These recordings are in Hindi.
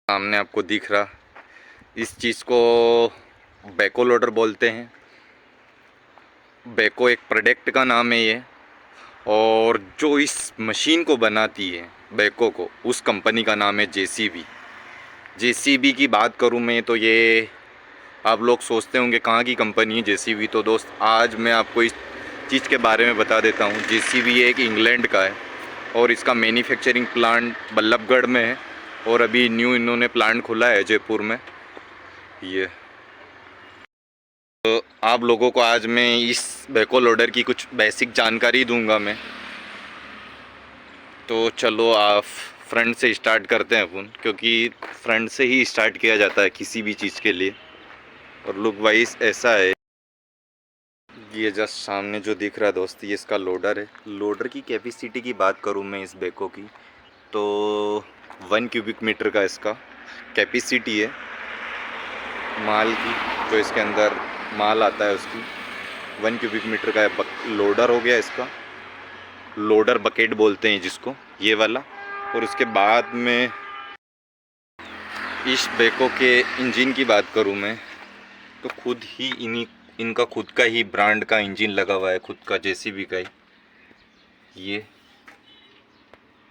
सामने आपको दिख रहा, इस चीज़ को बैको लोडर बोलते हैं। बैको एक प्रोडक्ट का नाम है ये, और जो इस मशीन को बनाती है बैको को, उस कंपनी का नाम है जेसीबी। जेसीबी की बात करूं मैं तो ये आप लोग सोचते होंगे कहाँ की कंपनी है जेसीबी। तो दोस्त आज मैं आपको इस चीज़ के बारे में बता देता हूँ। जेसीबी एक इंग्लैंड का है और इसका मैन्युफैक्चरिंग प्लांट बल्लभगढ़ में है, और अभी न्यू इन्होंने प्लांट खोला है जयपुर में। ये तो आप लोगों को आज मैं इस बैको लोडर की कुछ बेसिक जानकारी दूंगा मैं। तो चलो आप फ्रंट से स्टार्ट करते हैं अपन, क्योंकि फ्रंट से ही स्टार्ट किया जाता है किसी भी चीज़ के लिए। और लुक वाइज ऐसा है। ये जस्ट सामने जो दिख रहा है दोस्त, ये इसका लोडर है। लोडर की कैपेसिटी की बात करूं मैं इस बैको की, तो 1 क्यूबिक मीटर का इसका कैपेसिटी है माल की। जो इसके अंदर माल आता है उसकी 1 क्यूबिक मीटर का लोडर हो गया इसका। लोडर बकेट बोलते हैं जिसको, ये वाला। और उसके बाद में इस बैको के इंजन की बात करूं मैं, तो खुद ही इनका खुद का ही ब्रांड का इंजन लगा हुआ है, खुद का जेसीबी का ही। ये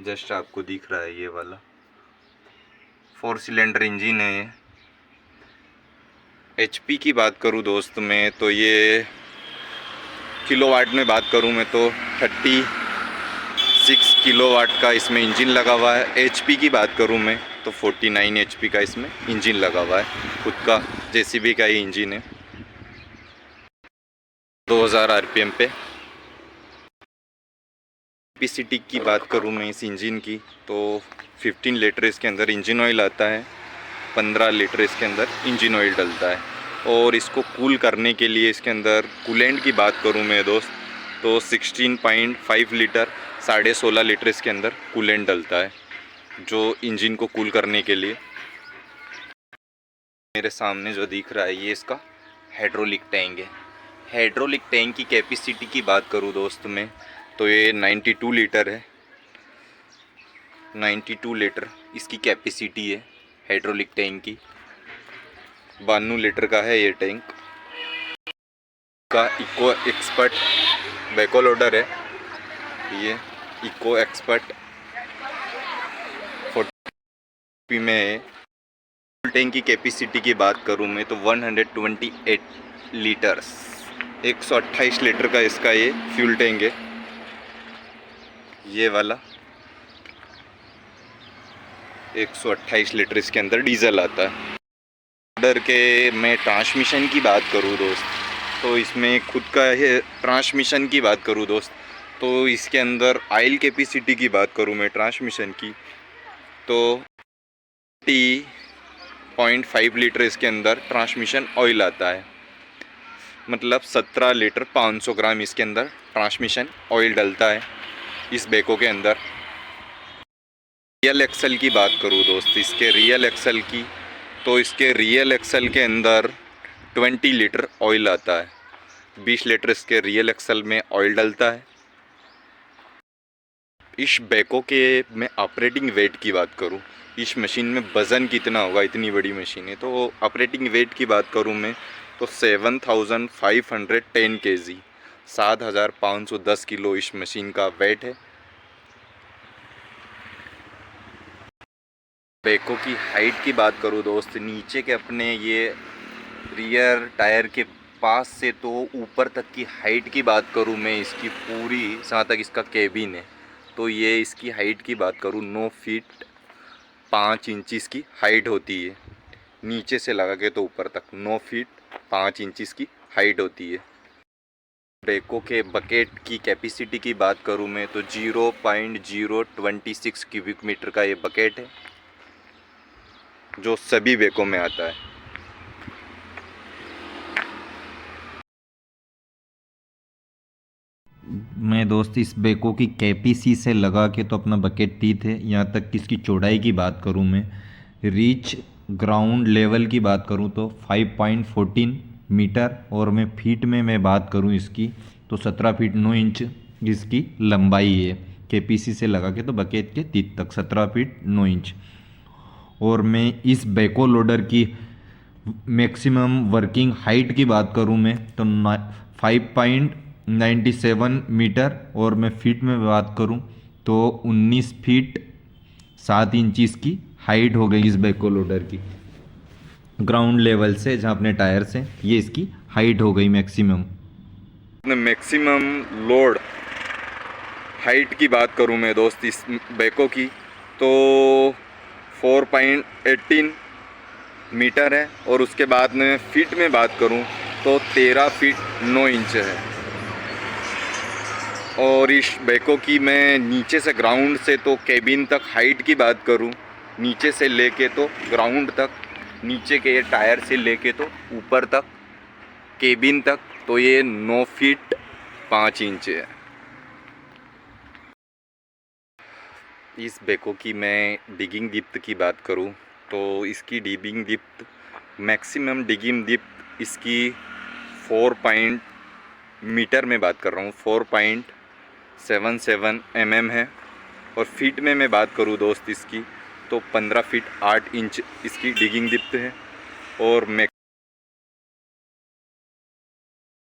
जस्ट आपको दिख रहा है ये वाला 4 सिलेंडर इंजन है ये। एचपी की बात करूं दोस्त मैं, तो ये किलोवाट में बात करूं मैं तो 36 किलोवाट का इसमें इंजन लगा हुआ है। एचपी की बात करूं मैं तो 49 एचपी का इसमें इंजन लगा हुआ है, खुद का जेसीबी का ही इंजन है, 2000 आरपीएम पे। कैपेसिटी की बात करूं मैं इस इंजन की, तो 15 लीटर इसके अंदर इंजन ऑयल आता है, 15 लीटर इसके अंदर इंजन ऑयल डलता है। और इसको कूल करने के लिए इसके अंदर कूलेंट की बात करूं मैं दोस्त, तो 16.5 लीटर 16.5 लीटर इसके अंदर कूलेंट डलता है, जो इंजन को कूल करने के लिए। मेरे सामने जो दिख रहा है ये इसका हाइड्रोलिक टैंक है। हाइड्रोलिक टैंक की कैपेसिटी की बात करूं दोस्त मैं, तो ये 92 लीटर है। 92 लीटर इसकी कैपेसिटी है हाइड्रोलिक टैंक की। 92 लीटर का है ये टैंक का। इको एक्सपर्ट बैको लोडर है ये। इको एक्सपर्ट 40 में है। टैंक की कैपेसिटी की बात करूं मैं तो 128 लीटर्स, 128 लीटर का इसका ये फ्यूल टैंक है, ये वाला। 128 लीटर इसके अंदर डीजल आता है। लोडर के मैं ट्रांसमिशन की बात करूं दोस्त, तो इसमें खुद का है। ट्रांसमिशन की बात करूं दोस्त, तो इसके अंदर ऑयल कैपेसिटी की बात करूं मैं ट्रांसमिशन की, तो 0.5 लीटर इसके अंदर ट्रांसमिशन ऑयल आता है। मतलब 17 लीटर 500 ग्राम इसके अंदर ट्रांसमिशन ऑयल डलता है इस बैको के अंदर। रियल एक्सल की बात करूं दोस्त, इसके रियल एक्सल की, तो इसके रियल एक्सल के अंदर 20 लीटर ऑयल आता है। 20 लीटर इसके रियल एक्सल में ऑयल डलता है। इस बैको के मैं ऑपरेटिंग वेट की बात करूं, इस मशीन में वज़न कितना होगा, इतनी बड़ी मशीन है, तो ऑपरेटिंग वेट की बात करूं मैं तो 7510 kg, 7510 किलो इस मशीन का वेट है। बैको की हाइट की बात करूं दोस्त, नीचे के अपने ये रियर टायर के पास से तो ऊपर तक की हाइट की बात करूं मैं इसकी पूरी, जहाँ तक इसका केबिन है, तो ये इसकी हाइट की बात करूं 9 फीट 5 इंचज़ की हाइट होती है। नीचे से लगा के तो ऊपर तक 9 फीट 5 इंचज़ की हाइट होती है। बैको के बकेट की कैपेसिटी की बात करूं मैं तो 0.026 क्यूबिक मीटर का ये बकेट है, जो सभी बैको में आता है। मैं दोस्त इस बैको की कैपीसी से लगा के तो अपना बकेट टी थे। यहाँ तक कि इसकी चौड़ाई की बात करूँ मैं, रीच ग्राउंड लेवल की बात करूँ तो 5.14 मीटर, और मैं फीट में मैं बात करूँ इसकी तो 17 फीट 9 इंच इसकी लंबाई है। कैपीसी से लगा के तो बकेट के तीत तक 17 फीट 9 इंच। और मैं इस बैको लोडर की मैक्सिमम वर्किंग हाइट की बात करूं मैं तो 5.97 मीटर, और मैं फीट में बात करूं तो 19 फीट 7 इंच की हाइट हो गई इस बैको लोडर की। ग्राउंड लेवल से जहां अपने टायर से ये इसकी हाइट हो गई मैक्सिमम। मैक्सिमम लोड हाइट की बात करूं मैं दोस्त इस बैको की तो 4.18 मीटर है, और उसके बाद में फीट में बात करूं तो 13 फीट 9 इंच है। और इस बैको की मैं नीचे से ग्राउंड से तो केबिन तक हाइट की बात करूं, नीचे से लेके तो ग्राउंड तक, नीचे के ये टायर से लेके तो ऊपर तक केबिन तक, तो ये 9 फीट 5 इंच है। इस बैको की मैं डिगिंग डिप्थ की बात करूं तो इसकी digging depth, maximum digging depth इसकी 4 मीटर में बात कर रहा हूँ 4.77 mm है। और फीट में मैं बात करूँ दोस्त इसकी तो 15 फीट 8 इंच इसकी डिगिंग डिप्थ है। और